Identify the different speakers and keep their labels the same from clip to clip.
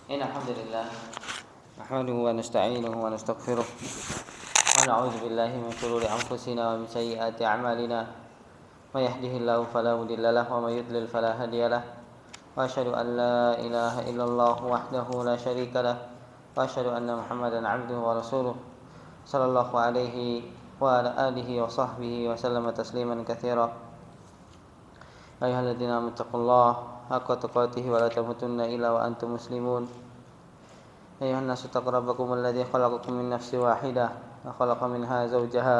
Speaker 1: إن الحمد لله نحمده ونستعينه ونستغفره ونعوذ بالله من شرور أنفسنا ومن سيئات أعمالنا من يهده الله فلا مضل له ومن يضلل فلا هادي له وأشهد أن لا إله إلا الله وحده لا شريك له وأشهد أن محمدا عبده ورسوله صلى الله عليه وعلى آله وصحبه وسلم تسليما كثيرا أيها الذين آمنوا اتقوا الله حق تقاته ولا تموتن إلا وأنتم مسلمون أيها الناس اتقوا ربكم الذي خلقكم من نفس واحدة وخلق منها زوجها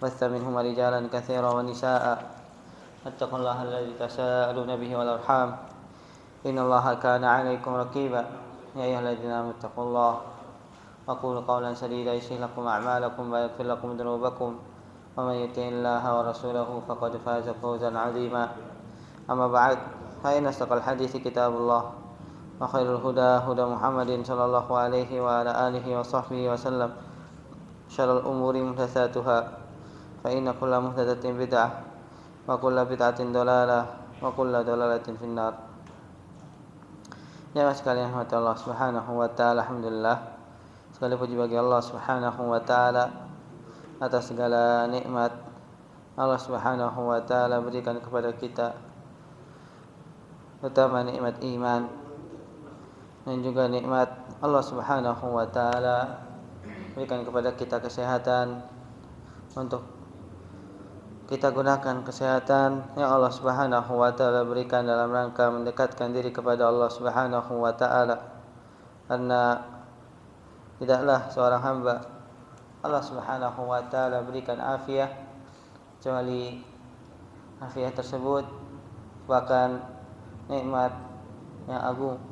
Speaker 1: بث منهما رجالا كثيرا ونساء اتقوا الله الذي تساءلون به والأرحام إن الله كان عليكم رقيبا يا أيها الذين آمنوا اتقوا الله وقولوا قولا سديدا يصلح لكم أعمالكم ويغفر لكم ذنوبكم ومن يطع الله ورسوله فقد فاز فوزا عظيما أما بعد فإن أصدق الحديث كتاب الله وخير الهدى هدى محمد صلى الله عليه وعلى آله وصحبه وسلم شر الأمور محدثاتها فإن كل محدثة بدعة وكل بدعة ضلالة وكل ضلالة في النار. Ya sekalian rahmat Allah Subhanahu wa taala, alhamdulillah. Segala puji bagi Allah Subhanahu wa taala atas segala nikmat Allah Subhanahu wa taala berikan kepada kita, terutama nikmat iman dan juga nikmat Allah Subhanahu wa taala berikan kepada kita kesehatan untuk kita gunakan kesehatan yang Allah Subhanahu wa taala berikan dalam rangka mendekatkan diri kepada Allah Subhanahu wa taala. Karena tidaklah seorang hamba Allah Subhanahu wa taala berikan afiah kecuali afiah tersebut bahkan nikmat yang agung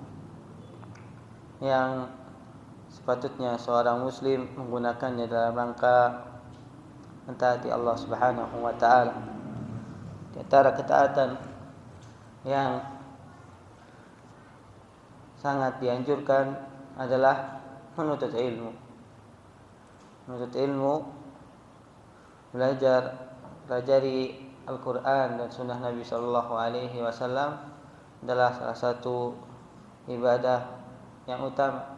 Speaker 1: yang sepatutnya seorang muslim menggunakannya dalam rangka mentaati Allah Subhanahu wa taala. Di antara ketaatan yang sangat dianjurkan adalah menuntut ilmu. Menuntut ilmu, pelajari Al-Quran dan Sunnah Nabi Sallallahu Alaihi Wasallam adalah salah satu ibadah yang utama.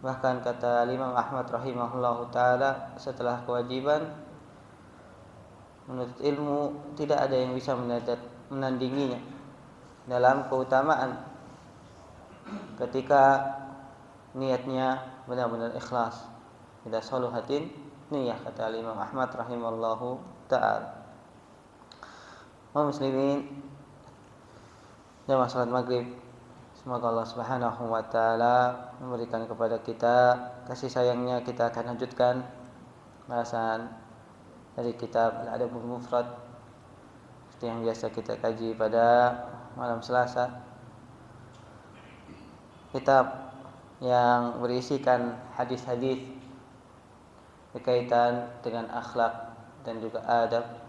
Speaker 1: Bahkan kata Imam Ahmad rahimahullahu taala, setelah kewajiban menuntut ilmu tidak ada yang bisa menandinginya dalam keutamaan ketika niatnya benar-benar ikhlas. Tidak saluhatin niyah, kata Imam Ahmad rahimahullahu taala. Muslimin jamaah salat maghrib, semoga Allah Subhanahu wa taala memberikan kepada kita kasih sayangnya. Kita akan lanjutkan bahasan dari kitab Al-Adabul Mufrad seperti yang biasa kita kaji pada malam Selasa. Kitab yang berisikan hadis-hadis berkaitan dengan akhlak dan juga adab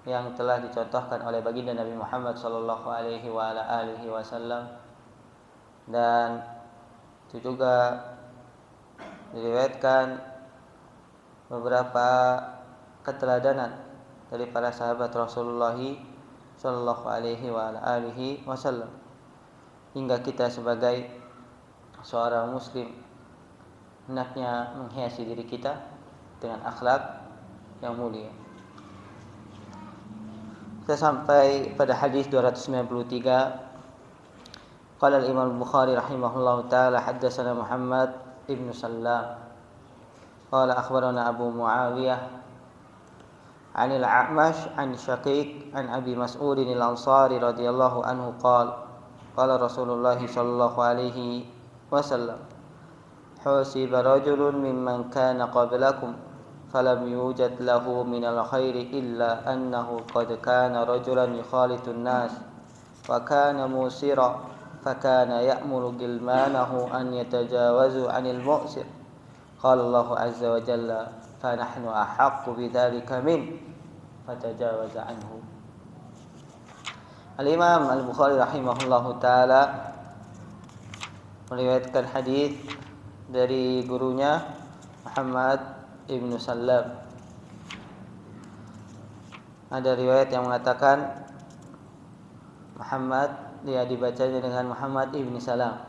Speaker 1: yang telah dicontohkan oleh baginda Nabi Muhammad sallallahu alaihi wa ala alihi wasallam, dan itu juga diriwayatkan beberapa keteladanan dari para sahabat Rasulullah sallallahu alaihi wa ala alihi wasallam, hingga kita sebagai seorang muslim hendaknya menghiasi diri kita dengan akhlak yang mulia. Kita sampai pada hadis 293. Qala al-Imam Al-Bukhari rahimahullahu taala, haddatsana Muhammad ibn Sallam qala akhbarana Abu Muawiyah an al-A'mash an Shaqiq an Abi Mas'ud al-Ansari radhiyallahu anhu qala qala Rasulullah sallallahu alaihi wasallam, husiba rajulun mimman kana qablakum falam yujad lahu minal khairi illa annahu qad kana rajulan yukhalitun nas wa kana musira fakana ya'muru gilmanahu an yatajawazu 'anil mu'sir. Qala Allahu 'azza wa jalla fa nahnu ahaqqu bidzalika min fatajawaza 'anhu. Al-Imam Al-Bukhari rahimahullahu taala meriwayatkan hadis dari gurunya Muhammad Ibnu Sallam. Ada riwayat yang mengatakan Muhammad, dia dibacanya dengan Muhammad ibn Salam.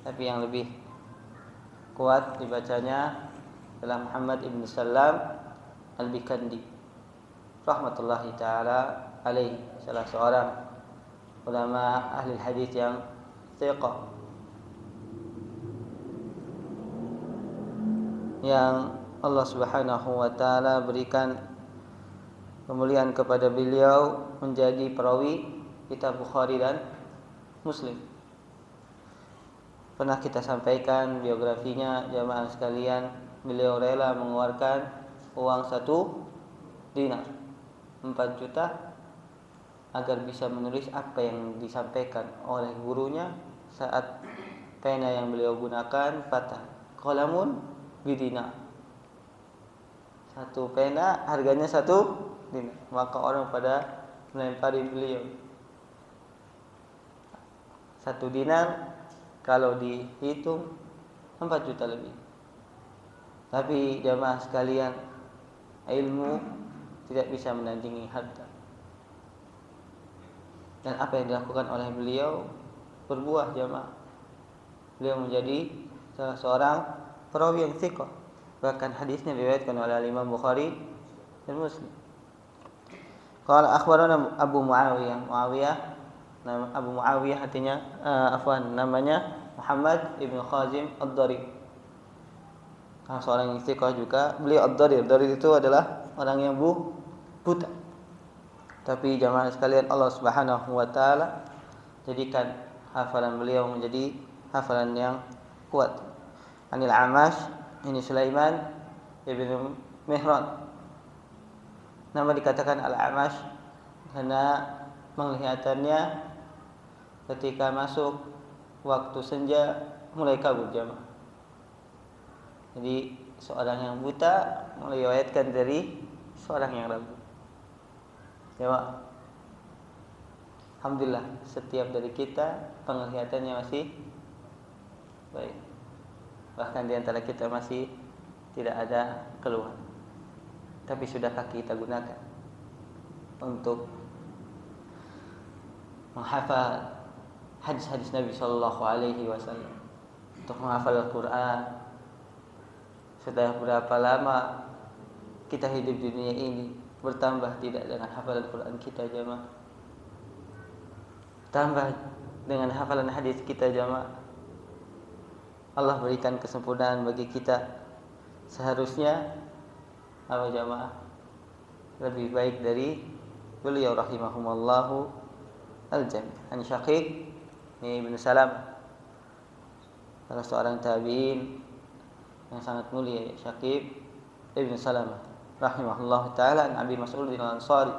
Speaker 1: Tapi yang lebih kuat dibacanya adalah Muhammad ibn Salam al-Bikandi rahmatullahi ta'ala alaihi, salah seorang ulama ahli hadis yang thiqah, yang Allah Subhanahu wa taala berikan kemuliaan kepada beliau menjadi perawi kitab Bukhari dan Muslim. Pernah kita sampaikan biografinya jamaah sekalian, beliau rela mengeluarkan uang 1 dinar 4 juta agar bisa menulis apa yang disampaikan oleh gurunya saat pena yang beliau gunakan patah. Qalamun bidinar. 1 pena harganya 1 dinar. Maka orang pada melempari beliau. 1 dinar kalau dihitung 4 juta lebih. Tapi jamaah sekalian, ilmu tidak bisa menandingi harta. Dan apa yang dilakukan oleh beliau berbuah jamaah. Beliau menjadi salah seorang perawi yang thiqah. Bahkan hadisnya diriwayatkan oleh Imam Bukhari dan Muslim. Qala akhbarana Abu Muawiyah, nama Abu Muawiyah artinya namanya Muhammad ibn Khazim ad-Dari. Seorang yang thiqah juga. Beliau ad-Dari. Ad-Dari itu adalah orang yang buta. Tapi jamaah sekalian, Allah Subhanahu wa taala jadikan hafalan beliau menjadi hafalan yang kuat. Anil Amash, ini Sulaiman ibn Mihran. Nama dikatakan Al-Amash karena penglihatannya ketika masuk waktu senja mulai kabur jamaah. Jadi seorang yang buta meriwayatkan dari seorang yang ragu. Jamaah, alhamdulillah setiap dari kita penglihatannya masih baik. Bahkan di antara kita masih tidak ada keluhan. Tapi sudahkah kita gunakan untuk menghafal hadis-hadis Nabi sallallahu alaihi wasallam, untuk menghafal Al-Qur'an? Sudah berapa lama kita hidup di dunia ini, bertambah tidak dengan hafalan Quran kita jamaah, tambah dengan hafalan hadis kita jamaah. Allah berikan kesempurnaan bagi kita. Seharusnya apa jamaah? Lebih baik dari beliau rahimahumallahu al-jami'. An Syaqiq ibn Salam, salah seorang tabi'in yang sangat mulia, Syaqiq ibn Salam rahimahullahu taala, an Abi Mas'ud al-Ansari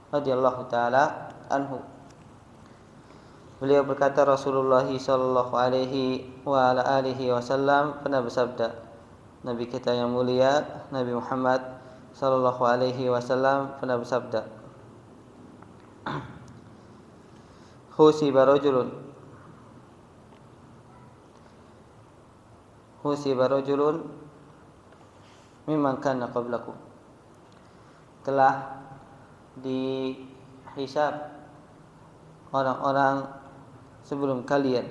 Speaker 1: radhiyallahu taala anhu. Beliau berkata, Rasulullah sallallahu alaihi wa ala alihi wasallam pernah bersabda, Nabi kita yang mulia Nabi Muhammad sallallahu alaihi wasallam pernah bersabda, Husiba rajulun mimman kana qablakum. Telah dihisab orang-orang sebelum kalian.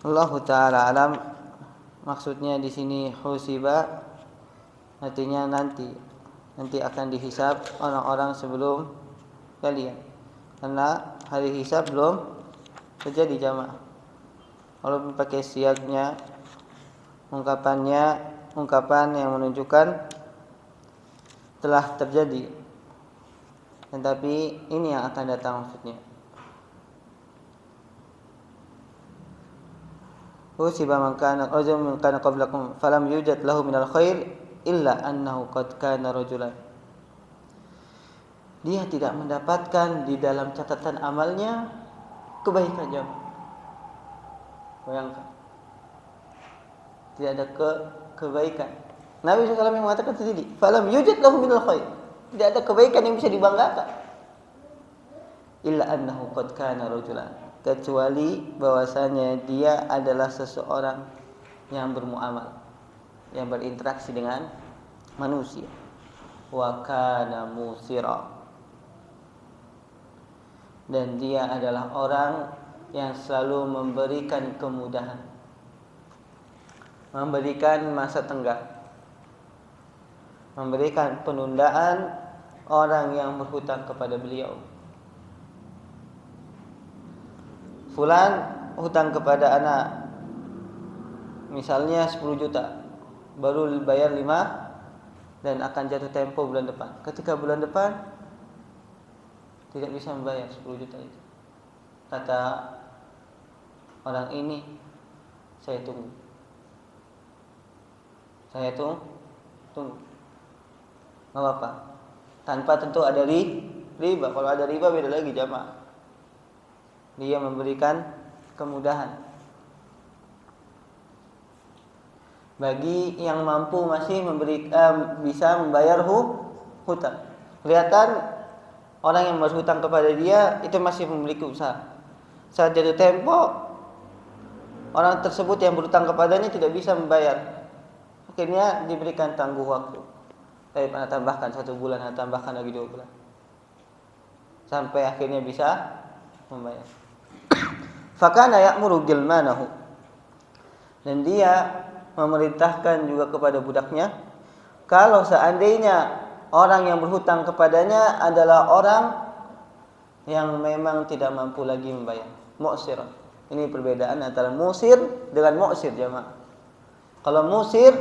Speaker 1: Allah taala alam, maksudnya di sini husiba artinya nanti akan dihisab orang-orang sebelum kalian. Karena hari hisab belum terjadi jamaah. Walaupun pakai siagnya, ungkapan yang menunjukkan telah terjadi, tetapi ini yang akan datang maksudnya. Husiba man kana rajulun kana qablakum falam yujad lahu minal khair illa annahu qad kana rajulan. Dia tidak mendapatkan di dalam catatan amalnya kebaikan jamaah. Bayangkan, tidak ada kebaikan. Nabi SAW yang mengatakan sendiri, falam yujad lahu minal khair, tidak ada kebaikan yang bisa dibanggakan, illa annahu qad kana rajulan, kecuali bahwasanya dia adalah seseorang yang bermuamal, yang berinteraksi dengan manusia. Wa kana musira, dan dia adalah orang yang selalu memberikan kemudahan, memberikan masa tenggang, memberikan penundaan orang yang berhutang kepada beliau. Fulan hutang kepada anak misalnya 10 juta, baru bayar 5 dan akan jatuh tempo bulan depan. Ketika bulan depan tidak bisa membayar 10 juta itu, kata orang ini, saya tunggu. Nggak apa-apa, tanpa tentu ada riba. Kalau ada riba beda lagi jamaah. Dia memberikan kemudahan bagi yang mampu masih bisa membayar hutang. Kelihatan orang yang berhutang kepada dia itu masih memiliki usaha. Saat jatuh tempo, orang tersebut yang berhutang kepadanya tidak bisa membayar. Akhirnya diberikan tangguh waktu. Saya pernah tambahkan 1 bulan, tambahkan lagi 2 bulan, sampai akhirnya bisa membayar. Fakana ya'muru gilmanahu, dan dia memerintahkan juga kepada budaknya, kalau seandainya orang yang berhutang kepadanya adalah orang yang memang tidak mampu lagi membayar, mu'sir. Ini perbedaan antara musir dengan mu'sir jamaah. Kalau musir,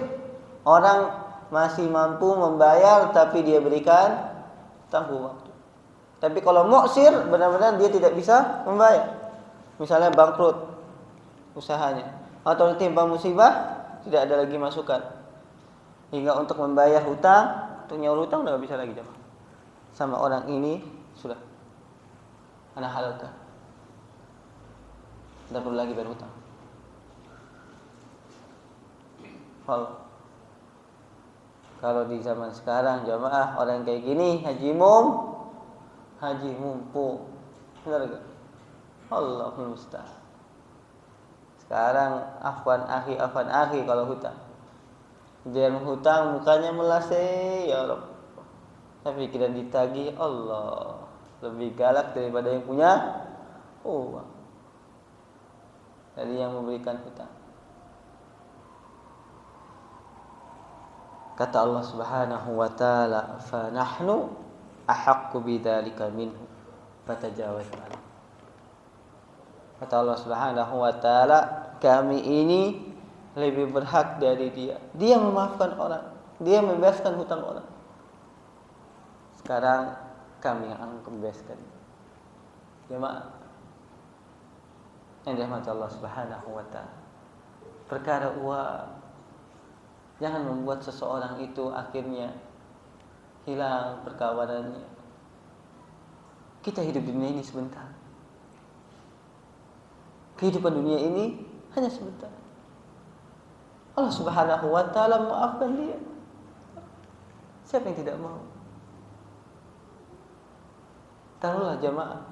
Speaker 1: orang masih mampu membayar tapi dia berikan tangguh waktu. Tapi kalau mu'sir, benar-benar dia tidak bisa membayar. Misalnya bangkrut usahanya, atau timpa musibah, tidak ada lagi masukan, hingga untuk membayar hutang, untuk nyaur hutang udah gak bisa lagi jamaah. Sama orang ini sudah ana halalkan, tidak perlu lagi bayar hutang. Kalau di zaman sekarang jamaah, orang kayak gini haji mumpu, benar gak? Allahul musta'an. Sekarang afwan akhi kalau hutang, dia hutang mukanya melasih, ya Rabb, tapi pikiran ditagih, Allah lebih galak daripada yang punya uang, dari yang memberikan hutang. Kata Allah Subhanahu wa taala, fa nahnu ahaqqu bidzalika minhu fatajawaz anhu. Kata Allah Subhanahu wa taala, kami ini lebih berhak dari dia. Dia memaafkan orang, dia membebaskan hutang orang. Sekarang kami yang akan membebaskan. Jemaah yang dirahmati Allah Subhanahu wa taala, perkara uang jangan membuat seseorang itu akhirnya hilang perkawanannya. Kita hidup di dunia ini sebentar. Kehidupan dunia ini hanya sebentar. Allah Subhanahu wa taala maafkan dia. Siapa yang tidak mau? Taruhlah jamaah,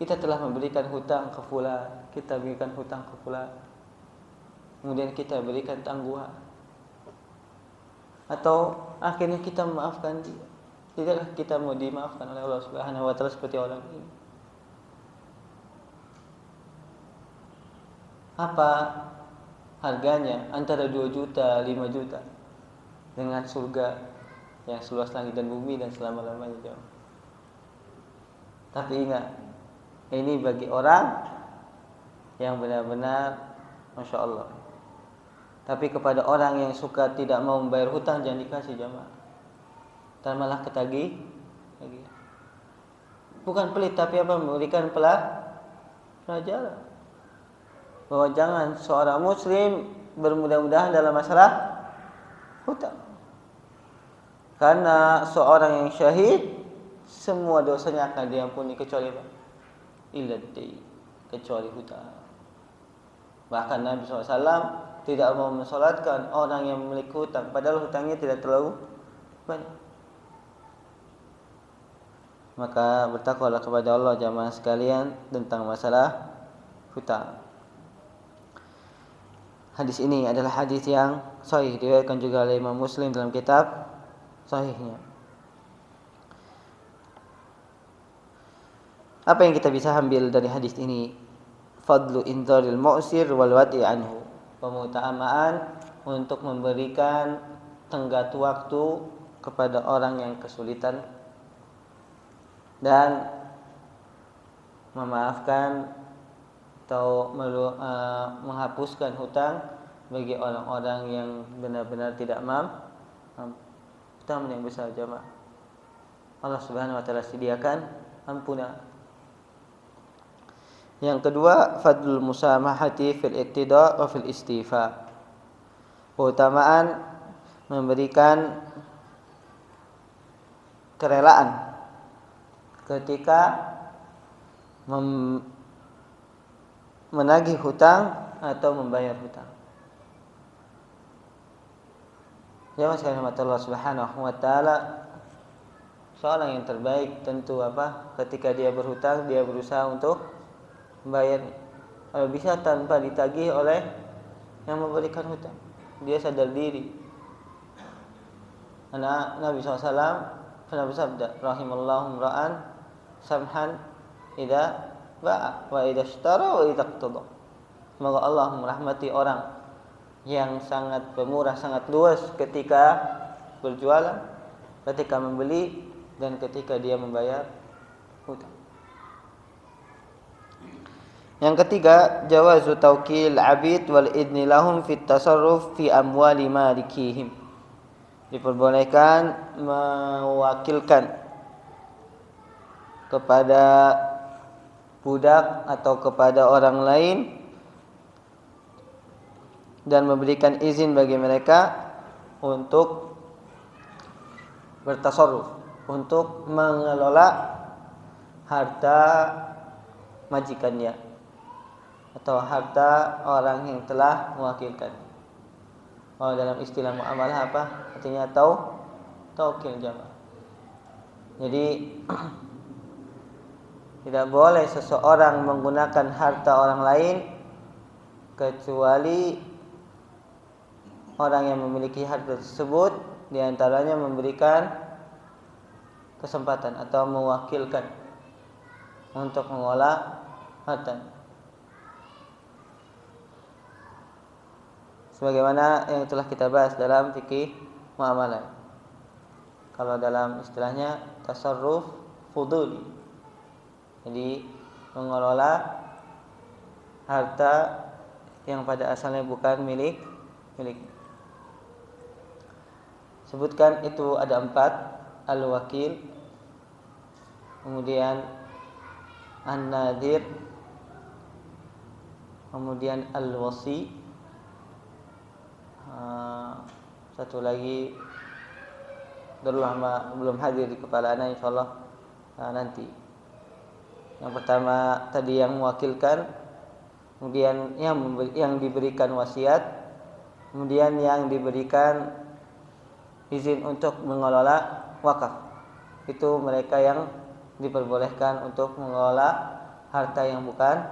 Speaker 1: kita telah memberikan hutang ke fulan, kita berikan hutang ke fulan, kemudian kita berikan tangguhan, atau akhirnya kita memaafkan dia. Tidakkah kita mau dimaafkan oleh Allah Subhanahu wa taala seperti orang ini? Apa harganya antara 2 juta, 5 juta dengan surga yang seluas langit dan bumi dan selama-lamanya jauh. Tapi ingat, ini bagi orang yang benar-benar Masya Allah. Tapi kepada orang yang suka tidak mau membayar hutang, jangan dikasih jamaah, dan malah ketagih. Bukan pelit, tapi apa? Memberikan pelajaran bahwa jangan seorang muslim bermudah-mudahan dalam masalah hutang. Karena seorang yang syahid, semua dosanya akan diampuni kecuali apa? Kecuali hutang. Bahkan Nabi SAW tidak mau mensolatkan orang yang memiliki hutang, padahal hutangnya tidak terlalu banyak. Maka bertakwalah kepada Allah jamaah sekalian tentang masalah hutang. Hadis ini adalah hadis yang sahih, diriwayatkan juga oleh Imam Muslim dalam kitab sahihnya. Apa yang kita bisa ambil dari hadis ini? Fadlu inzaril mu'sir wal wadi anhu. Pengutamaan untuk memberikan tenggat waktu kepada orang yang kesulitan dan memaafkan atau menghapuskan hutang bagi orang-orang yang benar-benar tidak mampu. Hutang yang besar jemaah. Allah Subhanahu wa taala sediakan ampuna. Yang kedua, fadlul musamahati fil iqtida wa fil istifa. Keutamaan memberikan kerelaan ketika menagih hutang atau membayar hutang. Ya sekalian Allah Subhanahu wa taala, seorang yang terbaik tentu ketika dia berhutang dia berusaha untuk membayar. Kalau bisa tanpa ditagih oleh yang memberikan hutang, dia sadar diri. Karena Nabi SAW pernah bersabda, rahimallahu ra'an samhan idza ba'a wa idza ishtara wa idza iqtada. Semoga Allah merahmati orang yang sangat pemurah, sangat luas ketika berjualan, ketika membeli, dan ketika dia membayar hutang. Yang ketiga, jawazu tawkil abid wal idni lahum fit tasarruf fi amwali malikihim. Diperbolehkan mewakilkan kepada budak atau kepada orang lain dan memberikan izin bagi mereka untuk bertasarruf, untuk mengelola harta majikannya atau harta orang yang telah mewakilkan. Kalau dalam istilah muamalah artinya taukil jamaah. Jadi tidak boleh seseorang menggunakan harta orang lain kecuali orang yang memiliki harta tersebut diantaranya memberikan kesempatan atau mewakilkan untuk mengolah harta. Sebagaimana yang telah kita bahas dalam fikih muamalah. Kalau dalam istilahnya tasarruf fuduli. Jadi mengelola harta yang pada asalnya bukan milik. Sebutkan itu ada 4, al-wakil, kemudian an-nadhir, kemudian al-wasi. Satu lagi belum hadir di kepala anak, insyaallah nanti. Yang pertama tadi yang mewakilkan, kemudian yang diberikan wasiat, kemudian yang diberikan izin untuk mengelola wakaf. Itu mereka yang diperbolehkan untuk mengelola harta yang bukan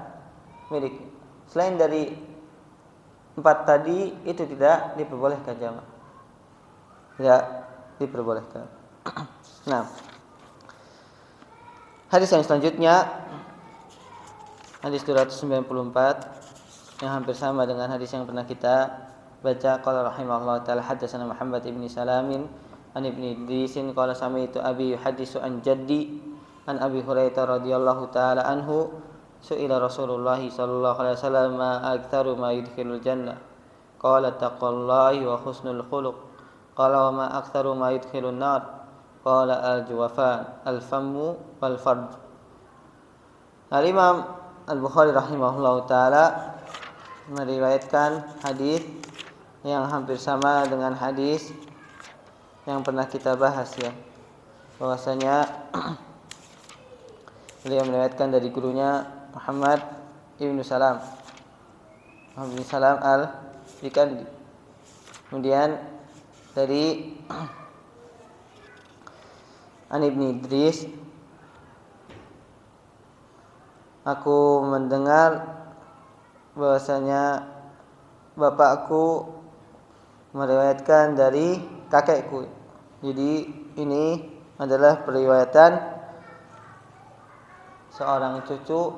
Speaker 1: milik. Selain dari 4 tadi itu tidak diperbolehkan jamaah. Tidak diperbolehkan. Nah, hadis yang selanjutnya hadis 294 yang hampir sama dengan hadis yang pernah kita baca. Qala rahimahullah ta'ala haddatsana Muhammad ibn Salamin an ibni Idrisin qala sami'tu abi yuhaddisu an jaddi an Abi Hurairah radhiyallahu ta'ala anhu su'ila Rasulullah sallallahu alaihi wasallam ma aktsaru ma yudkhilul jannah qala taqwallahi wa husnul khuluq qala wa ma aktsaru ma yudkhilun nar qala al-juwafan al-fammu wal farj. Al-Imam Al-Bukhari rahimahullahu taala meriwayatkan hadis yang hampir sama dengan hadis yang pernah kita bahas ya, bahwasanya beliau meriwayatkan dari gurunya Muhammad ibn Salam al-Bikandi, kemudian dari An ibni Idris, aku mendengar bahwasanya bapakku meriwayatkan dari kakekku. Jadi ini adalah periwayatan seorang cucu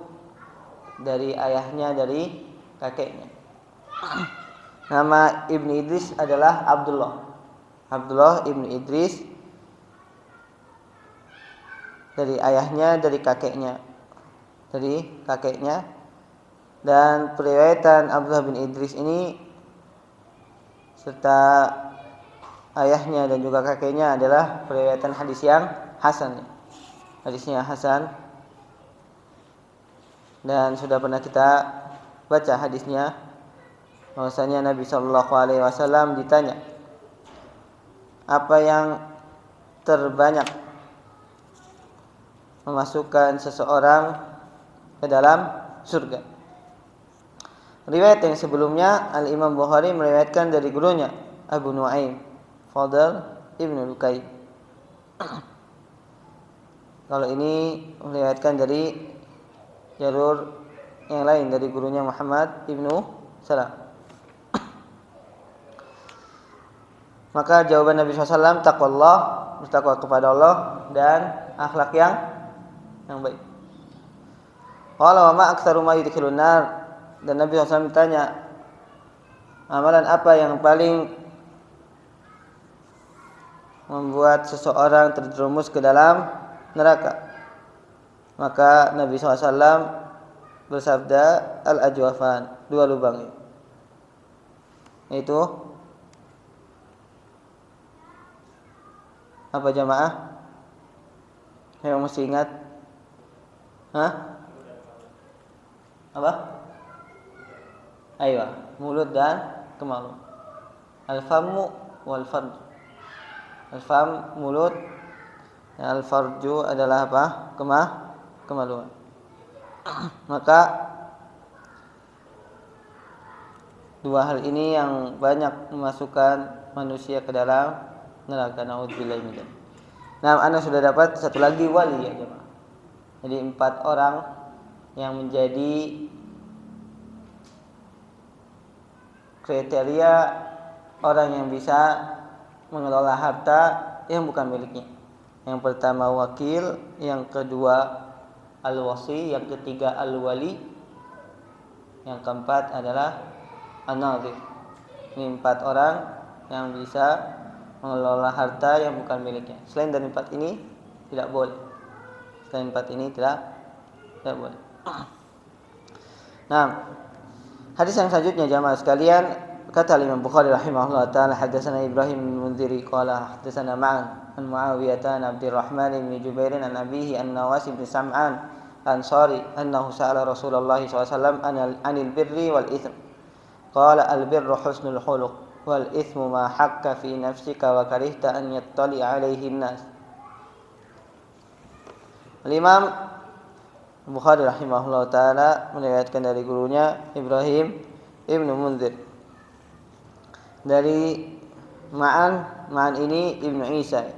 Speaker 1: dari ayahnya, dari kakeknya. Nama Ibnu Idris adalah Abdullah Ibnu Idris, dari ayahnya, dari kakeknya. Dan periwayatan Abdullah bin Idris ini serta ayahnya dan juga kakeknya adalah periwayatan hadis yang hasan. Hadisnya hasan. Dan sudah pernah kita baca hadisnya, bahwasanya Nabi Shallallahu Alaihi Wasallam ditanya, apa yang terbanyak memasukkan seseorang ke dalam surga? Riwayat yang sebelumnya Al-Imam Bukhari meriwayatkan dari gurunya Abu Nuaim, Fadl Ibnu Lukai. Kalau ini meriwayatkan dari jalur yang lain, dari gurunya Muhammad Ibnu Salam. Maka jawaban Nabi SAW, taqwallah, bertakwa kepada Allah dan akhlak yang baik. Qala wa ma aktsaru ma yudkhilun nar. Dan Nabi SAW ditanya, amalan apa yang paling membuat seseorang terjerumus ke dalam neraka? Maka Nabi SAW bersabda, al-ajwafan, 2 lubang. Itu apa jamaah? Yang mesti ingat? Apa? Ayo, mulut dan kemaluan. Al-famu wal farj. Al-fam mulut, al-farju adalah apa? Kemaluan. Maka 2 hal ini yang banyak memasukkan manusia ke dalam neraka. Naudzubillahi min dzalik. Nah, Anda sudah dapat satu lagi wali ya jemaah. Jadi 4 orang yang menjadi kriteria orang yang bisa mengelola harta yang bukan miliknya. Yang pertama wakil, yang kedua al-wasi, yang ketiga al-wali, yang keempat adalah an-nadhir. Ini 4 orang yang bisa mengelola harta yang bukan miliknya. Selain dari 4 ini tidak boleh. Tidak boleh. Nah, hadis yang selanjutnya jamaah sekalian, kata Imam Bukhari rahimahullah taala, hadatsana Ibrahim bin Munziri qala hadatsana Ma'an an Muawiyah an Abdurrahman bin Jubair an abihi an Nawas bin Sam'an Ansari annahu sa'ala Rasulullah SAW anil birri wal ithm. Qala al birru husnul khuluq wal ithmu ma hakka fi nafsika wa karihta an yattali alaihi an-nas. Imam Bukhari rahimahullah taala meriwayatkan dari gurunya Ibrahim Ibnu Munzir dari Ma'an ini Ibnu Isa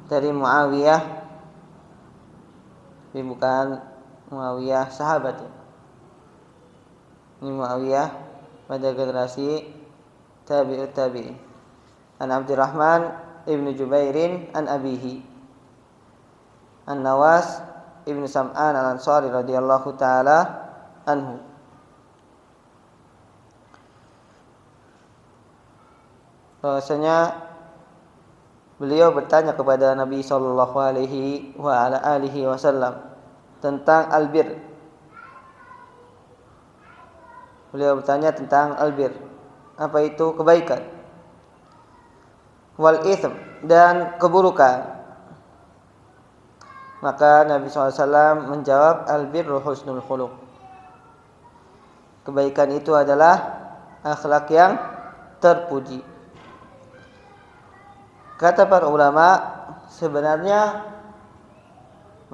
Speaker 1: dari Muawiyah, ini bukan Muawiyah sahabat ya. Ini Muawiyah pada generasi tabi'ut tabi'in. An Abdurrahman Ibnu Jubairin an abihi an Nawas Ibnu Sam'an al-Ansari radhiyallahu taala anhu. Bahwasanya beliau bertanya kepada Nabi sallallahu alaihi wa ala alihi wasallam tentang albir. Beliau bertanya tentang albir. Apa itu kebaikan? Wal ithm, dan keburukan. Maka Nabi SAW menjawab, albirru husnul khuluq. Kebaikan itu adalah akhlak yang terpuji. Kata para ulama, sebenarnya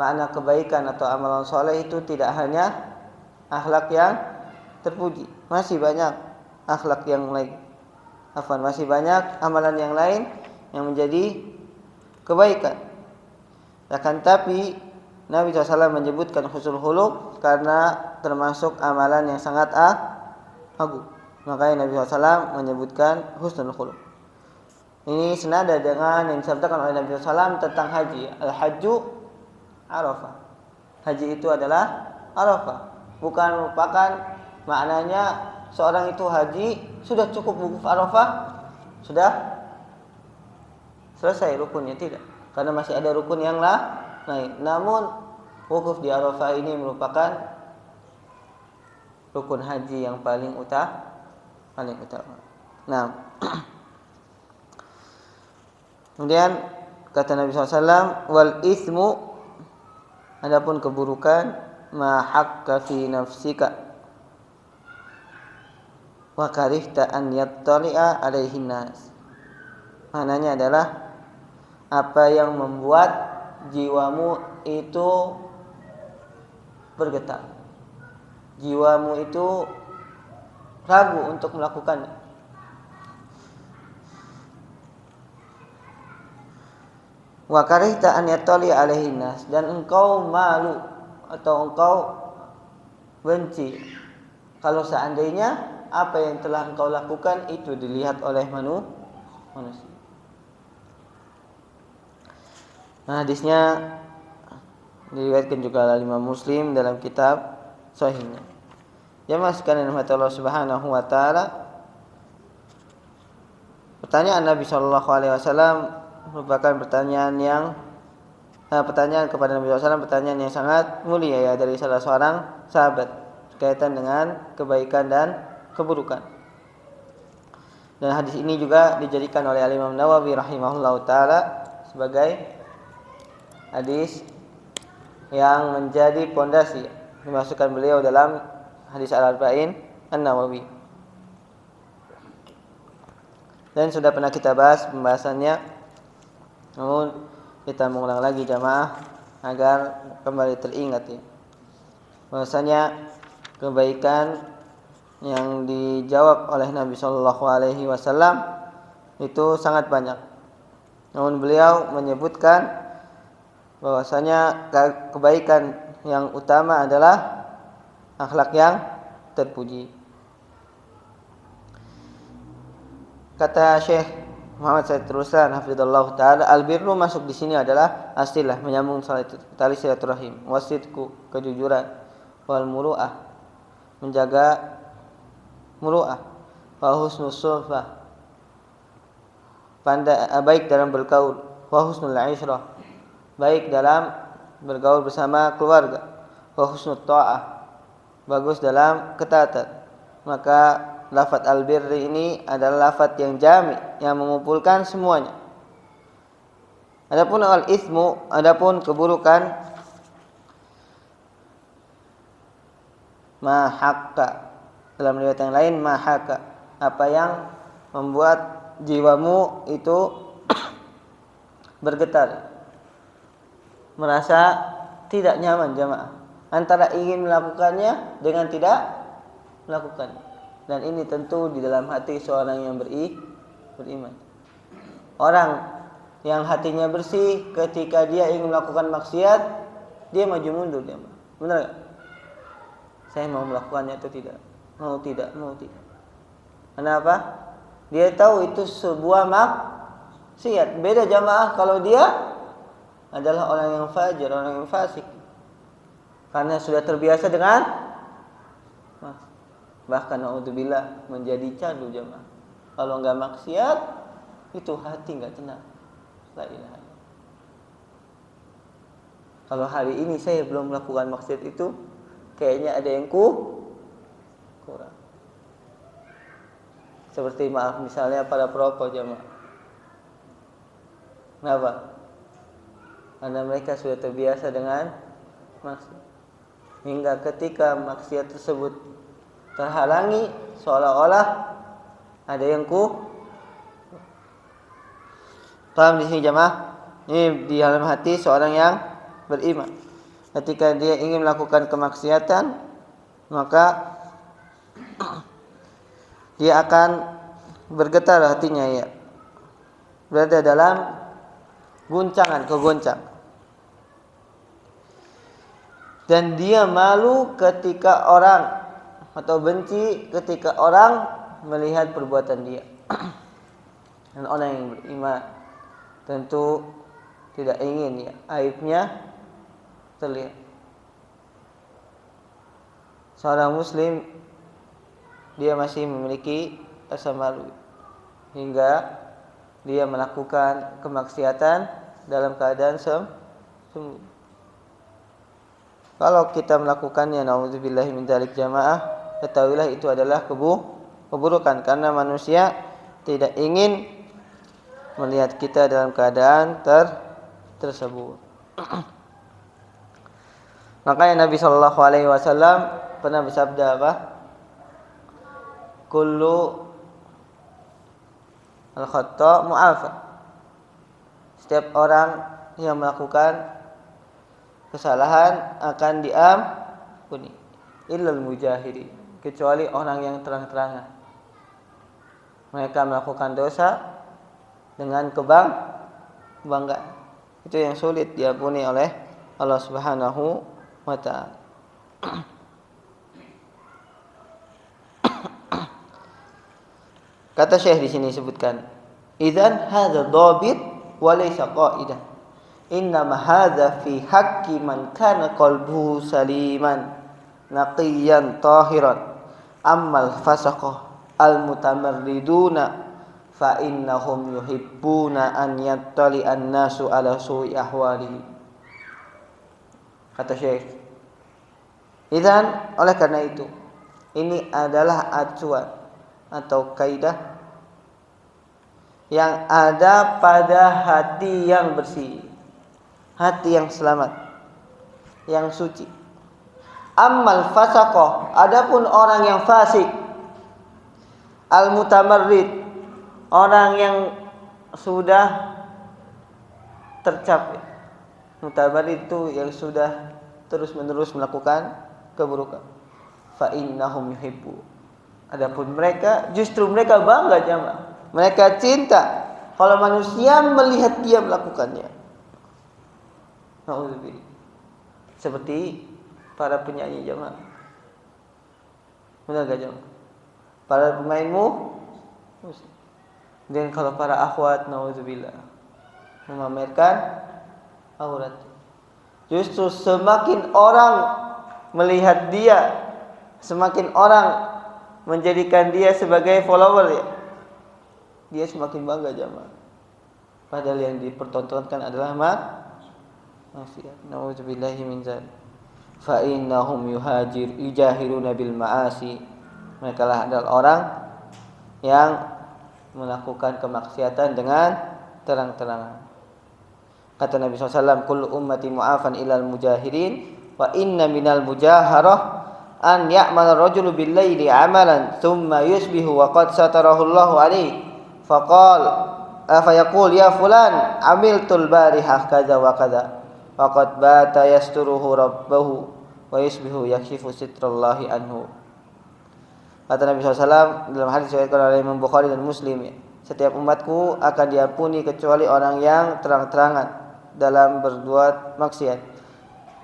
Speaker 1: makna kebaikan atau amalan soleh itu tidak hanya akhlak yang terpuji, masih banyak akhlak yang lain. Masih banyak amalan yang lain yang menjadi kebaikan. Akan tapi Nabi SAW menyebutkan husnul khuluq karena termasuk amalan yang sangat agung. Makanya Nabi SAW menyebutkan husnul khuluq. Ini senada dengan yang disabdakan oleh Nabi SAW tentang haji. Al-hajju Arafah. Haji itu adalah Arafah. Bukan merupakan maknanya seorang itu haji sudah cukup wukuf Arafah, sudah selesai rukunnya, tidak. Karena masih ada rukun yang lain. Namun wukuf di Arafah ini merupakan rukun haji yang paling utama. Nah, kemudian kata Nabi SAW, wal ismu, adapun keburukan, ma hakka fi nafsika wa karihta an yattali'a alaihin nas. Maknanya adalah apa yang membuat jiwamu itu bergetar, jiwamu itu ragu untuk melakukannya. Wa karihta an yattali'a alaihin nas, dan engkau malu atau engkau benci kalau seandainya apa yang telah engkau lakukan itu dilihat oleh manusia. Nah, hadisnya diriwayatkan juga oleh Imam Muslim dalam kitab Sahihnya. Jamaah sekalian rahmat Allah Subhanahu wa taala, pertanyaan Nabi sallallahu alaihi wasallam merupakan pertanyaan kepada Nabi SAW, pertanyaan yang sangat mulia ya dari salah seorang sahabat berkaitan dengan kebaikan dan keburukan. Dan hadis ini juga dijadikan oleh Imam Nawawi rahimahullahu taala sebagai hadis yang menjadi pondasi dimasukkan beliau dalam hadis Al-Arba'in An-Nawawi. Dan sudah pernah kita bahas pembahasannya, namun kita mengulang lagi jamaah agar kembali teringat ya, bahwasanya kebaikan yang dijawab oleh Nabi Shallallahu Alaihi Wasallam itu sangat banyak. Namun beliau menyebutkan bahwasanya kebaikan yang utama adalah akhlak yang terpuji. Kata Syekh Muhammad Said Ruslan hafizallahu taala, albirru masuk di sini adalah asilah, menyambung tali silaturahim, wasidku, kejujuran, wal muru'ah, menjaga muru'ah, wa husnus sulfah, pandai baik dalam bergaul, wa husnul ishrah, baik dalam bergaul bersama keluarga, wa husnut ta'ah, bagus dalam ketaatan. Maka lafaz albirri ini adalah lafaz yang jami, yang mengumpulkan semuanya. Adapun al-itsmu, adapun keburukan, ma hakka, dalam riwayat yang lain ma hakka, apa yang membuat jiwamu itu bergetar, merasa tidak nyaman jamaah, antara ingin melakukannya dengan tidak melakukannya. Dan ini tentu di dalam hati seorang yang beriman. Orang yang hatinya bersih ketika dia ingin melakukan maksiat, dia maju mundur dia. Benar gak? Saya mau melakukannya atau tidak? Mau tidak. Kenapa? Dia tahu itu sebuah maksiat. Beda jamaah kalau dia adalah orang yang fajir, orang yang fasik. Karena sudah terbiasa dengan, bahkan naudzubillah menjadi candu jamaah. Kalau enggak maksiat, itu hati enggak tenang. La ilaha illallah. Kalau hari ini saya belum melakukan maksiat itu, kayaknya ada yang kurang. Seperti maaf misalnya pada perokok jamaah. Kenapa? Karena mereka sudah terbiasa dengan maksiat. Hingga ketika maksiat tersebut terhalangi, seolah-olah ada yang paham di sini jamaah. Ini di dalam hati seorang yang beriman. Ketika dia ingin melakukan kemaksiatan, maka dia akan bergetar hatinya ya. Berada dalam kegoncang. Dan dia malu ketika orang, atau benci ketika orang melihat perbuatan dia. Dan orang yang beriman tentu tidak ingin ya aibnya terlihat. Seorang muslim dia masih memiliki rasa malu hingga dia melakukan kemaksiatan dalam keadaan sembunyi. Kalau kita melakukannya, nauzubillahi min dzalik jamaah, ketahuilah itu adalah keburukan, karena manusia tidak ingin melihat kita dalam keadaan tersebut. Makanya Nabi Shallallahu Alaihi Wasallam pernah bersabda apa? Kullu al-khata' mu'afa. Setiap orang yang melakukan kesalahan akan diampuni, illal mujahidin, kecuali orang yang terang-terangan mereka melakukan dosa dengan kebanggaan. Itu yang sulit diampuni oleh Allah Subhanahu wa ta'ala. Kata Syekh di sini sebutkan, idzan hadza dhabit wa laysa qa'idah. Innama hadza fi haqqi man kana qalbuhu saliman naqiyan tahiran. Ammal fasaqah al mutamarriduna fa innahum yuhibbuna an yattali an-nasu ala su'i ahwalihi. Kata Syekh, idzan, oleh karena itu, ini adalah acuan atau kaidah yang ada pada hati yang bersih, hati yang selamat, yang suci. Ammal fasaqah, adapun orang yang fasik, al mutamarrid, orang yang sudah tercapek. Mutamarrid itu yang sudah terus-menerus melakukan keburukan. Fa innahum yuhibbu, adapun mereka, justru mereka bangga jamaah. Mereka cinta kalau manusia melihat dia melakukannya. Nauzubillah. Seperti para penyanyi jamaah. Benar gak jamaah? Para pemainmu. Dan kalau para akhwat, nauzubillah, memamerkan aurat. Justru semakin orang melihat dia, semakin orang menjadikan dia sebagai follower ya, dia semakin bangga jamaah. Padahal yang dipertontonkan adalah maksiat. Nauzubillahi min dzalik. Fa innahum yujahiruna bil ma'asi. Mereka lah adalah orang yang melakukan kemaksiatan dengan terang-terangan. Kata Nabi SAW, kullu ummati mu'afan ilal mujahirin, wa inna minal mujaharah an ya'mal rajulu bil laili 'amalan thumma yusbihu wa qad satarahu Allahu alaihi fayaqul ya fulan amiltul barihah kadza wa kadza wa qad bata yasturuhu rabbahu wa yusbihu yakshifu sitrallahi anhu. Kata Nabi SAW dalam hadis riwayatkan oleh Imam Bukhari dan Muslim, setiap umatku akan diampuni kecuali orang yang terang-terangan dalam berbuat maksiat.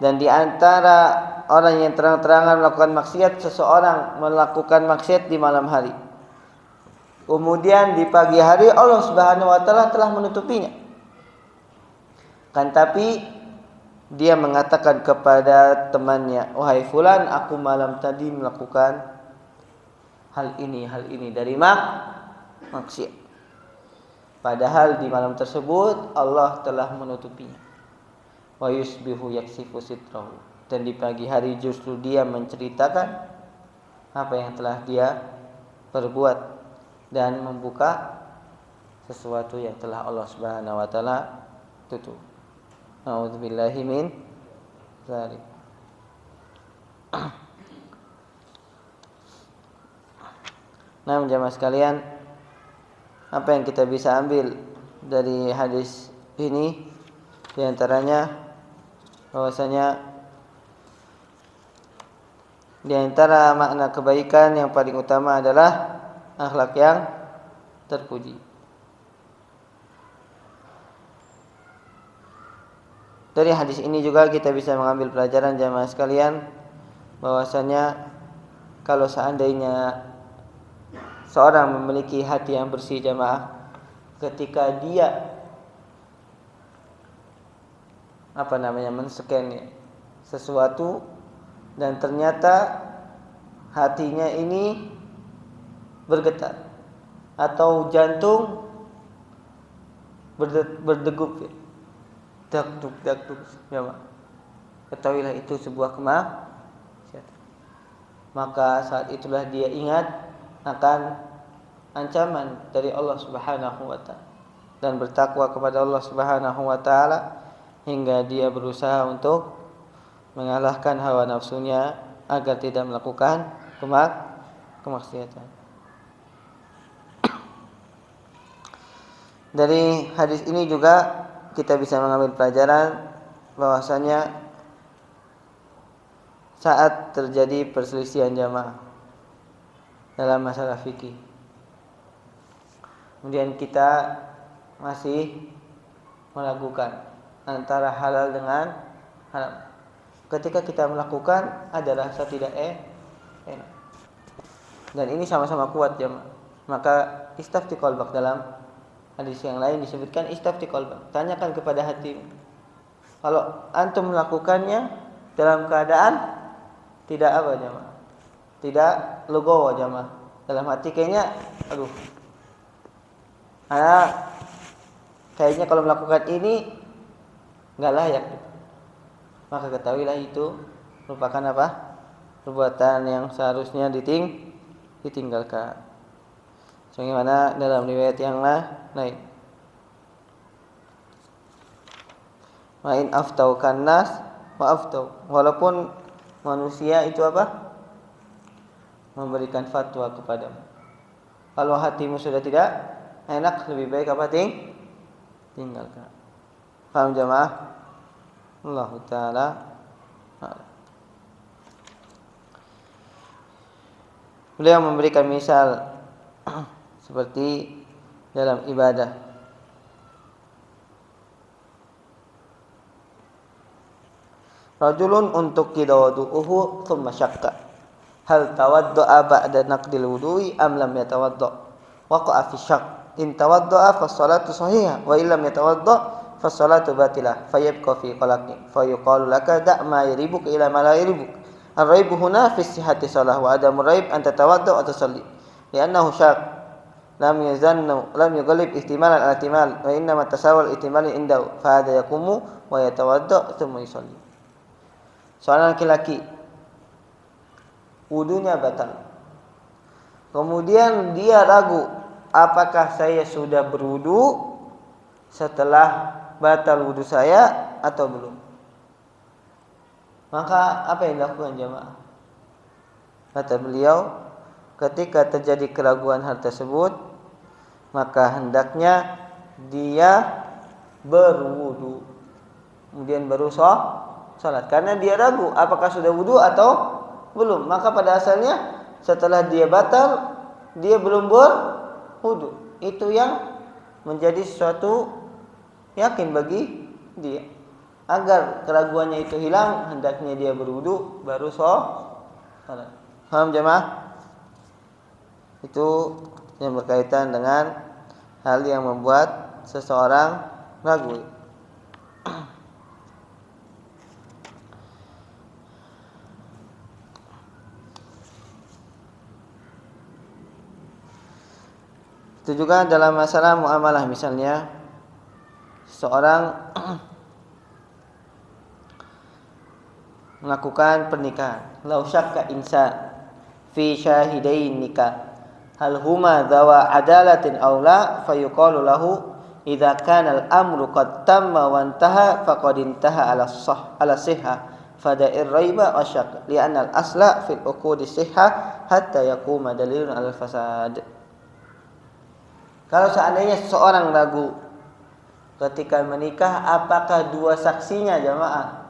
Speaker 1: Dan di antara orang yang terang-terangan melakukan maksiat, seseorang melakukan maksiat di malam hari, kemudian di pagi hari Allah Subhanahu wa ta'ala telah menutupinya. Kan tapi dia mengatakan kepada temannya, wahai fulan, aku malam tadi melakukan hal ini dari maksiat. Padahal di malam tersebut Allah telah menutupinya. Wa yusbihu yaksifu sitrahu, dan di pagi hari justru dia menceritakan apa yang telah dia perbuat dan membuka sesuatu yang telah Allah Subhanahu wa taala tutup. A'udzubillahi min dzalik. Nah, jemaah sekalian, apa yang kita bisa ambil dari hadis ini? Di antaranya bahwasanya di antara makna kebaikan yang paling utama adalah akhlak yang terpuji. Dari hadis ini juga kita bisa mengambil pelajaran jamaah sekalian, bahwasanya kalau seandainya seorang memiliki hati yang bersih jamaah, ketika dia men-scan sesuatu dan ternyata hatinya ini bergetar atau jantung berdegup, dakduk ya, ketahuilah itu sebuah kemaksiatan. Maka saat itulah dia ingat akan ancaman dari Allah Subhanahu wa taala dan bertakwa kepada Allah Subhanahu wa taala hingga dia berusaha untuk mengalahkan hawa nafsunya agar tidak melakukan kemaksiatan. Dari hadis ini juga kita bisa mengambil pelajaran bahwasanya saat terjadi perselisihan jamaah dalam masalah fikih, kemudian kita masih melakukan antara halal dengan haram. Ketika kita melakukan ada rasa tidak enak. Dan ini sama-sama kuat jamaah. Maka istafti qalbak, dalam hadis yang lain disebutkan istafti qalbak. Tanyakan kepada hatimu. Kalau antum melakukannya dalam keadaan tidak apa jamaah? Tidak legowo jamaah. Dalam hati kayaknya kayaknya kalau melakukan ini enggak layak. Maka ketahuilah itu merupakan apa? Perbuatan yang seharusnya ditinggalkan. Sebagaimana dalam riwayat yang lain. Wa in aftaukan nas wa aftau. Walaupun manusia itu apa? Memberikan fatwa kepadamu. Kalau hatimu sudah tidak enak, lebih baik apa? Tinggalkan. Paham jamaah? Allah Ta'ala. Beliau memberikan misal seperti dalam ibadah. Rajulun untuk wudu'uhu thumma syakka hal tawaddu'a ba'da naqdil wudu'i am lam yatawaddu' waqa'a fi syak in tawaddu'a fa sholatu sahihah wa illam yatawaddu' fasolatu batilah fayabqa fi qalaqi fayuqalu laka da' ma yaribuka ila ma la yaribuk ar-raibu huna fi sihhati shalah wa adamur raib an tatawadda wa tusalli li'annahu syak lam yughalib ihtimalan al-ihtimal wa innama tasawwal ihtimal indahu fa hadha yaqumu wa yatawadda thumma yusalli. Seorang laki-laki wudunya batal, kemudian dia ragu apakah saya sudah berwudu setelah batal wudu saya atau belum. Maka apa yang dilakukan jamaah? Kata beliau, ketika terjadi keraguan hal tersebut, maka hendaknya dia berwudu, kemudian baru salat. Karena dia ragu apakah sudah wudu atau belum. Maka pada asalnya setelah dia batal, dia belum berwudu. Itu yang menjadi sesuatu yakin bagi dia. Agar keraguannya itu hilang, hendaknya dia berwudu baru salat. Paham jemaah? Itu yang berkaitan dengan hal yang membuat seseorang ragu. Itu juga dalam masalah muamalah, misalnya seorang melakukan pernikahan, lau syakka insan fi syahidain nikah hal huma dzawa adalatin aw la fayuqalu lahu idza kana al-amru qad tamma wa intaha faqad intaha ala sihha fada'ir raiba wa syak li'anna al-asla fil uqudi sihha hatta yaquma dalilun ala fasad. Kalau seandainya seseorang ragu ketika menikah, apakah dua saksinya jamaah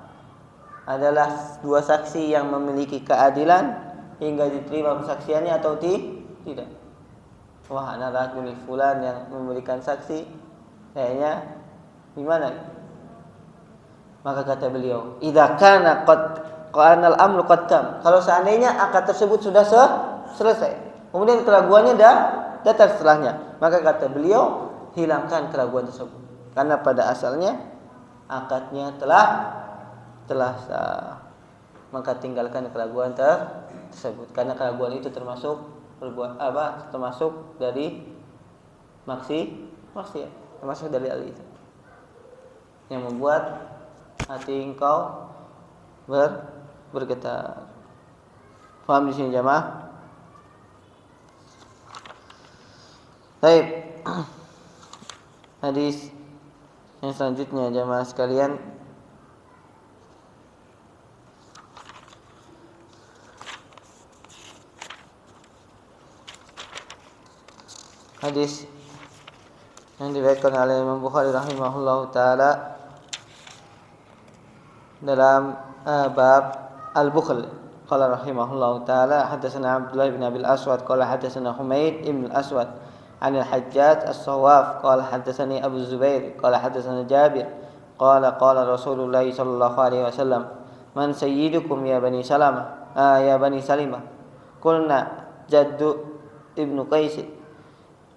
Speaker 1: adalah dua saksi yang memiliki keadilan hingga diterima persaksiannya atau tidak? Wah, ana rajul fulan yang memberikan saksi kayaknya gimana? Maka kata beliau, idza kana qanal amru qattam. Kalau seandainya akad tersebut sudah selesai, kemudian keraguannya datang setelahnya, maka kata beliau, hilangkan keraguan tersebut. Karena pada asalnya akadnya telah sah. maka tinggalkan keraguan tersebut, karena keraguan itu termasuk termasuk dari maksiat, termasuk dari hal itu yang membuat hati engkau bergetar. Paham di sini jamaah? Baik. Hadis yang selanjutnya jamaah sekalian, hadis yang diriwayatkan oleh Imam Bukhari rahimahullahu taala dalam bab al-bukhl. Qala rahimahullahu taala hadatsana Abdullah bin Abil Aswad qala hadatsana Humaid ibn al-Aswad an al-Hajjaj as-Sawaf qala hadatsani Abu Zubair qala hadatsana Jabir qala qala Rasulullah sallallahu alaihi wasallam man sayyidukum ya bani Salimah qulna Jaddu ibnu Qais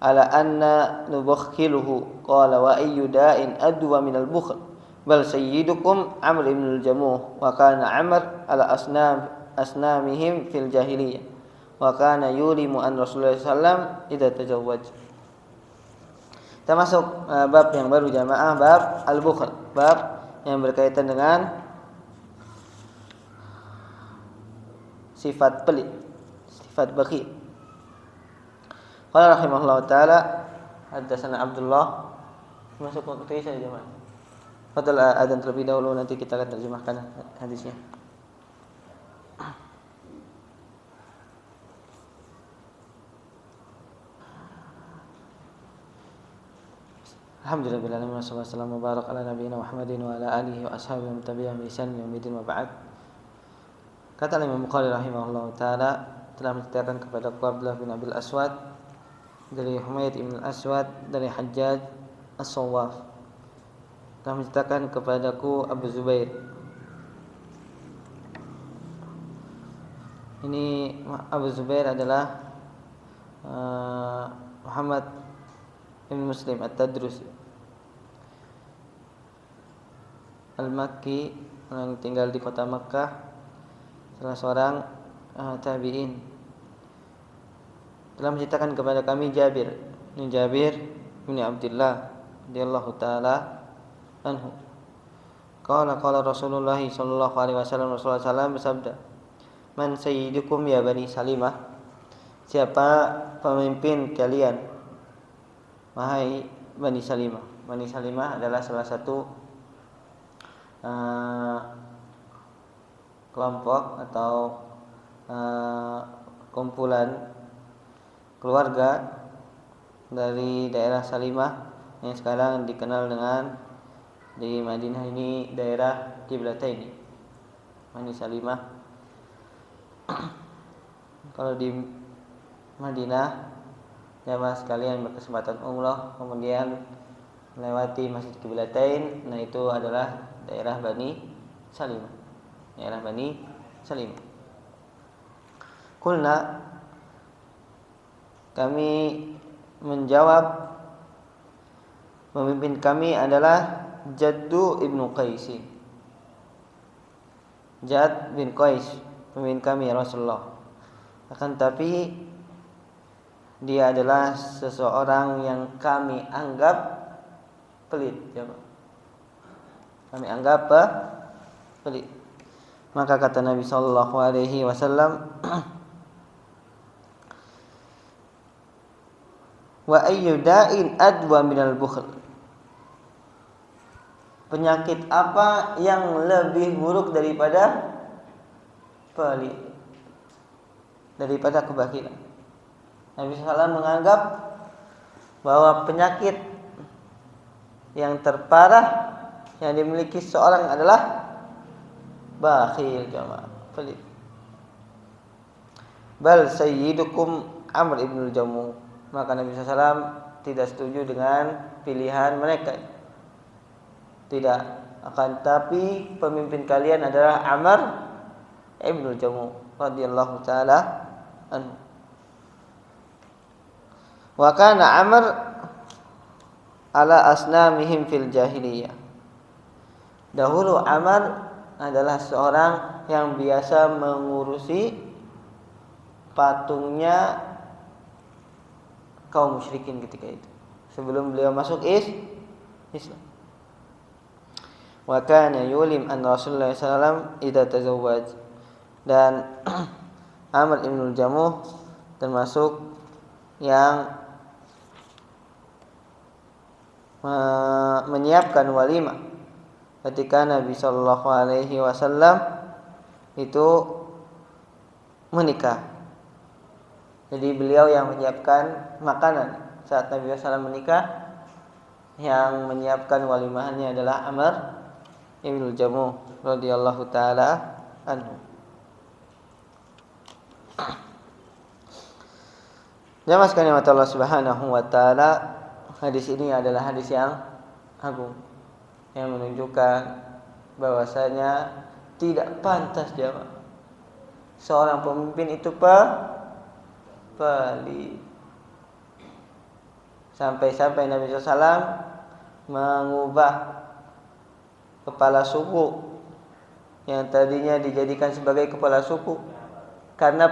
Speaker 1: ala anna nubakhiluhu qala wa ayyu da'in adwa min al-bukhl bal sayyidukum Amr ibn al-Jamuh wa kana Amr ala asnamihim fil jahiliyah wa kana yulimu an Rasulullah sallam idza tajawwaj. Kita masuk bab yang baru jamaah, bab al-bukhl, bab yang berkaitan dengan sifat pelit, sifat bakhil. Qala rahimahullahu taala hadatsana Abdullah, masuk waktu saya jemaah. Fadal adzan terlebih dahulu, nanti kita akan terjemahkan hadisnya. Alhamdulillahirabbil alamin wassalamu barak ala nabiyina Muhammadin wa ala alihi wa ashabihi wa tabi'in bi ihsan ila yaumil wa ba'd. Kata Imam Bukhari rahimahullahu taala telah menceritakan kepada Abdullah bin Abil Aswad dari Humaid ibn al-Aswad dari Hajjaj as-Sawaf, telah menceritakan kepadaku Abu Zubair. Ini Abu Zubair adalah Muhammad ibn Muslim at-Tadrusi al-Makki yang tinggal di kota Makkah, salah seorang tabi'in. Telah menceritakan kepada kami Jabir, ini Jabir bin Abdullah radhiyallahu taala anhu. Qala Rasulullah sallallahu alaihi wasallam, Rasulullah sallallahu bersabda, "Man sayyidukum ya bani Salimah?" Siapa pemimpin kalian wahai Bani Salimah? Bani Salimah adalah salah satu kelompok atau kumpulan keluarga dari daerah Salimah yang sekarang dikenal dengan di Madinah ini daerah Qiblatain. Bani Salimah. Kalau di Madinah jamaah sekalian berkesempatan umrah kemudian melewati Masjid Qiblatain, nah itu adalah daerah Bani Salimah. Daerah Bani Salimah. Kulna, kami menjawab, pemimpin kami adalah Jaddu ibnu Qais. Jad bin Qais, pemimpin kami ya Rasulullah. Akan tapi dia adalah seseorang yang kami anggap pelit. Kami anggap pelit. Maka kata Nabi sallallahu alaihi wasallam, wa ayyu da'in adwa minal bukhl. Penyakit apa yang lebih buruk daripada pelit, daripada kebakilan? Nabi SAW menganggap bahwa penyakit yang terparah yang dimiliki seorang adalah bakhil, jamaah, pelit. Bal sayyidukum Amr ibn al-Jamuh. Maka Nabi SAW tidak setuju dengan pilihan mereka. Tidak, akan tapi pemimpin kalian adalah Amr ibn al-Jamuh radhiyallahu taala anhu. Wa kana Amr ala asnamihim fil jahiliyah. Dahulu Amr adalah seorang yang biasa mengurusi patungnya kaum musyrikin ketika itu, sebelum beliau masuk Islam. Wa kana yulim an Rasulullah sallallahu idza tazawwaj. Dan Amr ibn Jamuh termasuk yang menyiapkan walimah ketika Nabi sallallahu alaihi wasallam itu menikah. Jadi beliau yang menyiapkan makanan saat Nabi SAW menikah. Yang menyiapkan walimahannya adalah Amr ibn Jamuh radhiyallahu taala anhu. Jamaah sekalian Allah Subhanahu wa taala, hadis ini adalah hadis yang agung yang menunjukkan bahwasanya tidak pantas jamaah seorang pemimpin itu pelit. Sampai-sampai Nabi SAW mengubah kepala suku yang tadinya dijadikan sebagai kepala suku karena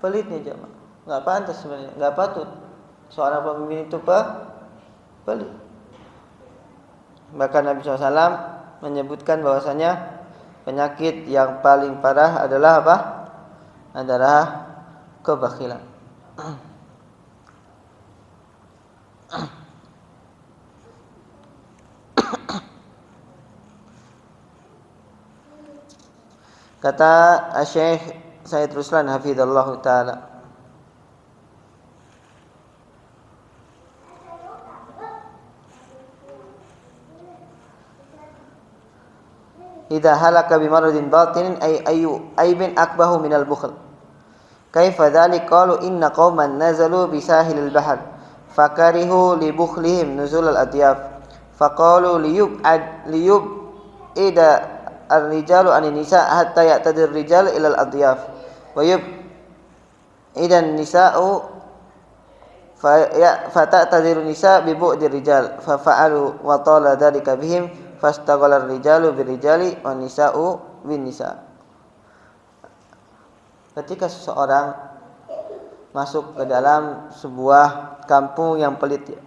Speaker 1: pelitnya jemaah. Nggak pantas sebenarnya, nggak patut seorang pemimpin itu pelit. Bahkan Nabi SAW menyebutkan bahwasanya penyakit yang paling parah adalah apa? Adalah kebakhilan. Kata Syekh Said Ruslan hafizallahu taala, idza halaka bimaradin batinin ay aybin akbahu minal bukhl. Kaifa dzalik qalu inna qauman nazalu bisahilil bahr fakarihu li bukhlihim nuzul al adyaf faqalu liyub ida ar-rijalu anin nisa hatta ya'tadir rijal ila al adyaf wa yub idan nisa'u fata'tadiru nisa bi bu'dir rijal fa fa'alu wa tala dzalika bihim fastaghala ar-rijalu birrijali wan nisa'u bin nisa. Ketika seseorang masuk ke dalam sebuah kampung yang pelit, ya,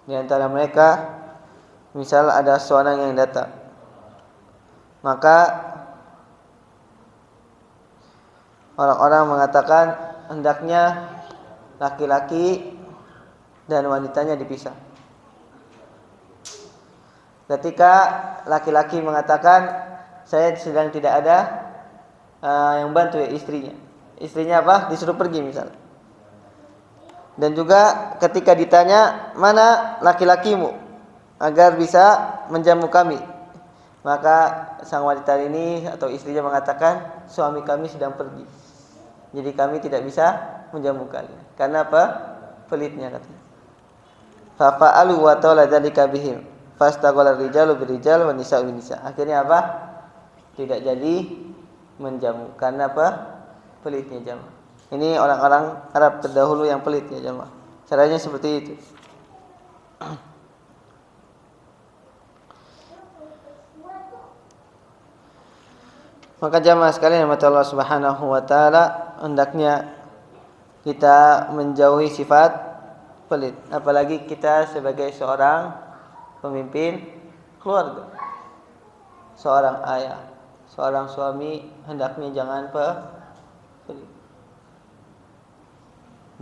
Speaker 1: di antara mereka misal ada seorang yang datang, maka orang-orang mengatakan hendaknya laki-laki dan wanitanya dipisah. Ketika laki-laki mengatakan saya sedang tidak ada yang bantu ya istrinya apa? Disuruh pergi misalnya. Dan juga ketika ditanya mana laki-lakimu agar bisa menjamu kami, maka sang wanita ini atau istrinya mengatakan suami kami sedang pergi, jadi kami tidak bisa menjamu kalian. Karena apa? Pelitnya katanya. Fa fa'alu wa tawla dzalika bihim fastaghala rijalu birijal wan nisa'u bin nisa. Akhirnya apa? Tidak jadi menjamu. Karena apa? Pelitnya jamaah. Ini orang-orang Arab terdahulu yang pelit ya jamaah. Caranya seperti itu. Maka jamaah sekalian mata Allah Subhanahu wa taala, hendaknya kita menjauhi sifat pelit, apalagi kita sebagai seorang pemimpin keluarga, seorang ayah, seorang suami, hendaknya jangan pelit.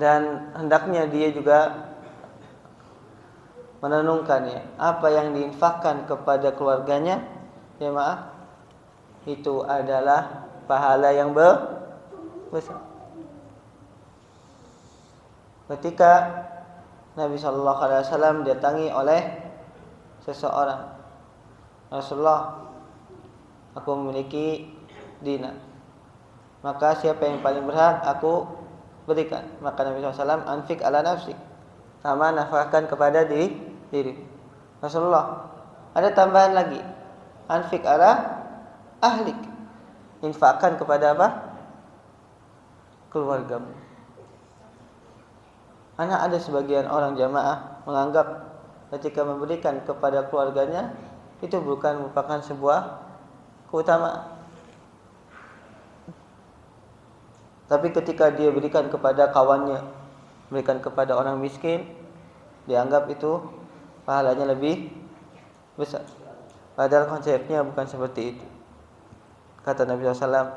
Speaker 1: Dan hendaknya dia juga menenungkan ya, apa yang diinfakkan kepada keluarganya, jemaah, itu adalah pahala yang besar. Ketika Nabi sallallahu alaihi wasallam didatangi oleh seseorang, Rasulullah, aku memiliki dinar, maka siapa yang paling berhak aku berikan. Maka Nabi SAW, anfik ala nafsik, sama nafkahkan kepada diri. Rasulullah, ada tambahan lagi, anfik ala ahlik, infakkan kepada apa? Keluargamu. Karena ada sebagian orang jamaah menganggap ketika memberikan kepada keluarganya itu bukan merupakan sebuah keutamaan. Tapi ketika dia berikan kepada kawannya, berikan kepada orang miskin, dianggap itu pahalanya lebih besar. Padahal konsepnya bukan seperti itu. Kata Nabi SAW,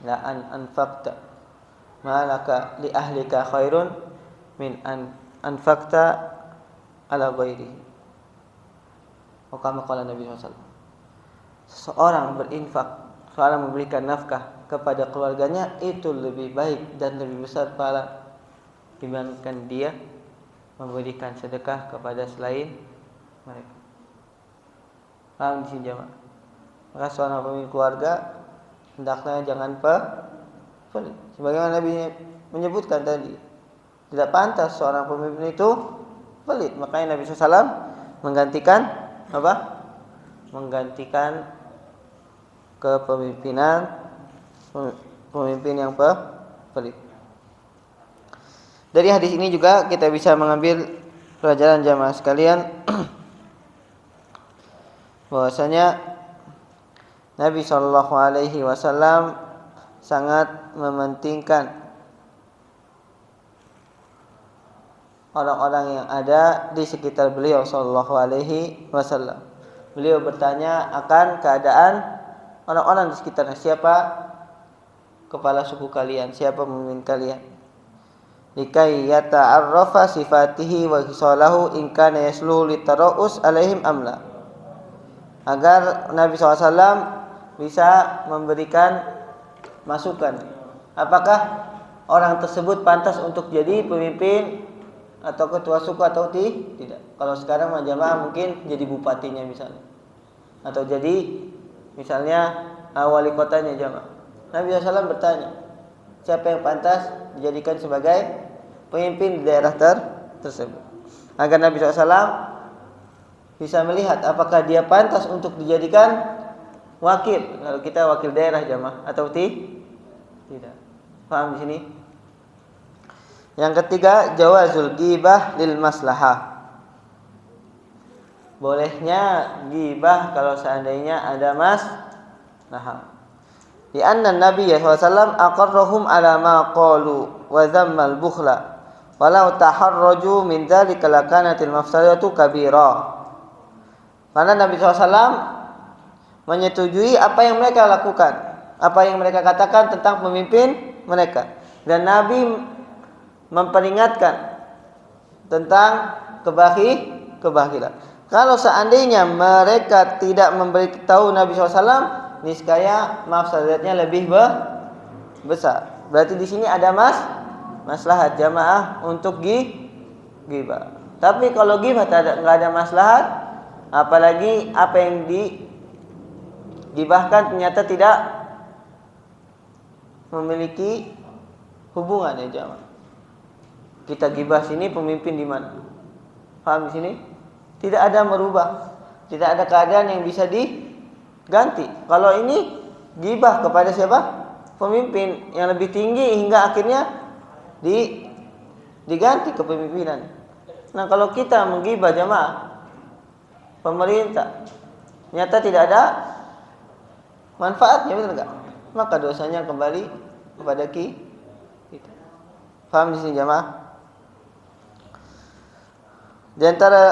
Speaker 1: la an anfaqta malaka li ahlika khairun min an anfaqta ala ghairihi. Kama qala Nabi SAW, seorang berinfak, seorang memberikan nafkah kepada keluarganya itu lebih baik dan lebih besar pahala dibandingkan dia memberikan sedekah kepada selain mereka. Paham di sini jemaah? Maka seorang pemimpin keluarga hendaknya jangan pelit. Sebagaimana Nabi menyebutkan tadi, tidak pantas seorang pemimpin itu pelit. Makanya Nabi SAW menggantikan apa? Menggantikan kepemimpinan pemimpin yang pelit. Dari hadis ini juga kita bisa mengambil pelajaran jamaah sekalian bahwasanya Nabi Shallallahu Alaihi Wasallam sangat mementingkan orang-orang yang ada di sekitar beliau Shallallahu Alaihi Wasallam. Beliau bertanya akan keadaan orang-orang di sekitarnya. Siapa kepala suku kalian? Siapa pemimpin kalian? Likai yata'arrafa sifatihi wa khisalahu in kana yasluhu litara'us alaihim amla. Agar Nabi SAW bisa memberikan masukan, apakah orang tersebut pantas untuk jadi pemimpin atau ketua suku atau tidak. Kalau sekarang jamaah mungkin jadi bupatinya misalnya, atau jadi misalnya wali kotanya jamaah. Nabi SAW bertanya, siapa yang pantas dijadikan sebagai pemimpin di daerah tersebut, agar Nabi SAW bisa melihat apakah dia pantas untuk dijadikan wakil. Kalau kita wakil daerah jamaah atau tidak. Paham di sini? Yang ketiga, jawazul ghibah lil maslahah. Bolehnya ghibah kalau seandainya ada maslahah. Di anna Nabi sallallahu alaihi wasallam aqarrahum ala ma qalu wa dhammal bukhla walau taharraju min dzalika lakanatil mafsadatu kabira. Karena Nabi SAW menyetujui apa yang mereka lakukan, apa yang mereka katakan tentang pemimpin mereka, dan Nabi memperingatkan tentang kebakhilan. Kalau seandainya mereka tidak memberitahu Nabi SAW, niscaya mafsadatnya lebih besar. Berarti di sini ada maslahat jamaah untuk ghibah. Tapi kalau ghibah nggak ada maslahat, apalagi apa yang digibahkan ternyata tidak memiliki hubungan ya jamaah. Kita gibah sini pemimpin di mana? Paham di sini? Tidak ada merubah, tidak ada keadaan yang bisa diganti. Kalau ini gibah kepada siapa? Pemimpin yang lebih tinggi hingga akhirnya diganti kepemimpinan. Nah, kalau kita menggibah jamaah pemerintah, nyata tidak ada manfaatnya, betul enggak? Maka dosanya kembali kepada kita. Paham di sini jamaah? Di antara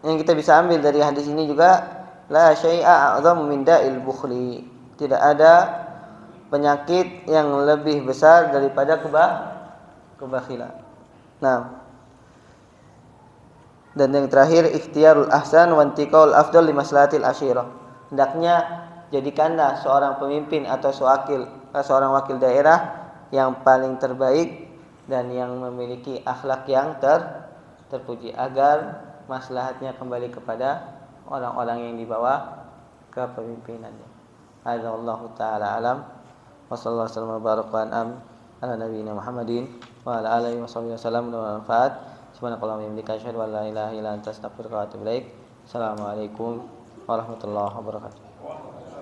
Speaker 1: yang kita bisa ambil dari hadis ini juga, la syai'a a'dhamu min da'il bukhli. Tidak ada penyakit yang lebih besar daripada kebakhilan. Nah, dan yang terakhir, ikhtiarul ahsan wa intiqaul afdal li maslahatil asyirah. Hendaknya jadikanlah seorang pemimpin atau seorang wakil daerah yang paling terbaik dan yang memiliki akhlak yang terpuji, agar maslahatnya kembali kepada orang-orang yang dibawa kepemimpinannya. Hadza wallahu taala alam wa sallallahu alaihi wasallam baraka an'am ala nabiyina Muhammadin wa ala alihi washabihi wasallam wa manfaat. Subhanakallahumma wa bihamdika asyhadu an la ilaha illa anta astaghfiruka wa atubu ilaik. Assalamualaikum warahmatullahi wabarakatuh.